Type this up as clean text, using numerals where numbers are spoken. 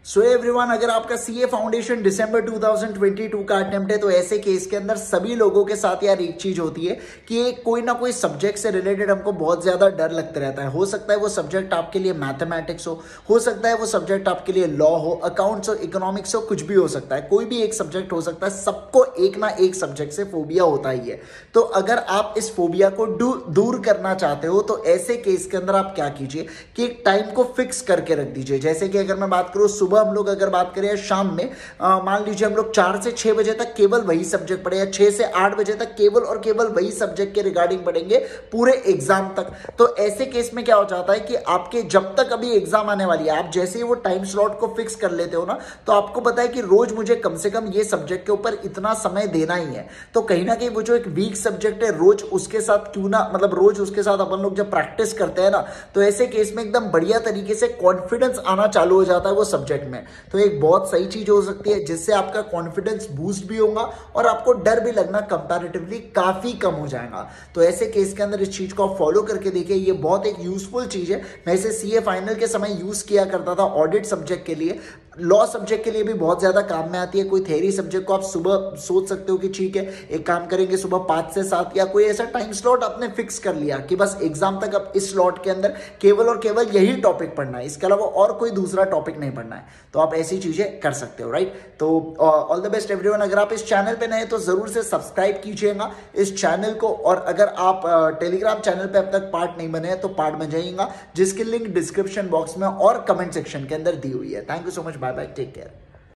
So everyone, अगर आपका CA foundation दिसंबर 2022 का अटेम्प्ट है तो ऐसे केस के अंदर सभी लोगों के साथ यार एक चीज होती है कि कोई ना कोई सब्जेक्ट से रिलेटेड हमको बहुत ज्यादा डर लगता रहता है। हो सकता है वो सब्जेक्ट आपके लिए मैथमेटिक्स हो सकता है वो सब्जेक्ट आपके लिए लॉ हो, अकाउंट्स हो, इकोनॉमिक्स हो, कुछ भी हो सकता है, कोई भी एक सब्जेक्ट हो सकता है। सबको एक ना एक सब्जेक्ट से फोबिया होता ही है। तो अगर आप इस फोबिया को दूर करना चाहते हो तो ऐसे केस के अंदर आप क्या कीजिए कि एक टाइम को फिक्स करके रख दीजिए। जैसे कि अगर मैं बात करूं, सुबह हम लोग अगर बात करें शाम में, मान लीजिए हम लोग 4 से 6 बजे तक केवल वही सब्जेक्ट पढ़े, या 6 से 8 बजे तक केवल और केवल वही सब्जेक्ट के रिगार्डिंग पढ़ेंगे पूरे एग्जाम तक। तो ऐसे केस में क्या हो जाता है कि आपके जब तक अभी एग्जाम आने वाली है, आप जैसे ही वो टाइम स्लॉट को फिक्स कर लेते हो ना, तो आपको पता है कि रोज मुझे कम से कम ये सब्जेक्ट के ऊपर इतना समय देना ही है। तो कहीं ना कहीं वो जो एक वीक सब्जेक्ट है, रोज उसके साथ क्यों ना, मतलब रोज उसके साथ अपन लोग जब प्रैक्टिस करते हैं ना, तो ऐसे केस में एकदम बढ़िया तरीके से कॉन्फिडेंस आना चालू हो जाता है वो सब्जेक्ट में। तो एक बहुत सही चीज हो सकती है जिससे आपका कॉन्फिडेंस बूस्ट भी होगा और आपको डर भी लगना कंपैरेटिवली काफी कम हो जाएगा। तो ऐसे केस के अंदर इस चीज को आप फॉलो करके देखिए, ये बहुत एक यूजफुल चीज है। मैं इसे सीए फाइनल के समय यूज किया करता था, ऑडिट सब्जेक्ट के लिए, लॉ सब्जेक्ट के लिए भी बहुत ज्यादा काम में आती है। कोई थ्योरी सब्जेक्ट को आप सुबह सोच सकते हो कि ठीक है एक काम करेंगे सुबह 5 से 7, या कोई ऐसा टाइम स्लॉट आपने फिक्स कर लिया कि बस एग्जाम तक अब इस स्लॉट के अंदर केवल और केवल यही टॉपिक पढ़ना है, इसके अलावा और कोई दूसरा टॉपिक नहीं पढ़ना है। तो आप ऐसी चीजें कर सकते हो, राइट। तो ऑल द बेस्ट एवरीवन। अगर आप इस चैनल पे नए तो जरूर से सब्सक्राइब कीजिएगा इस चैनल को, और अगर आप टेलीग्राम चैनल पे अब तक पार्ट नहीं बने हैं तो पार्ट बन जाइएगा, जिसकी लिंक डिस्क्रिप्शन बॉक्स में और कमेंट सेक्शन के अंदर दी हुई है। Thank you so much, bye bye, take care.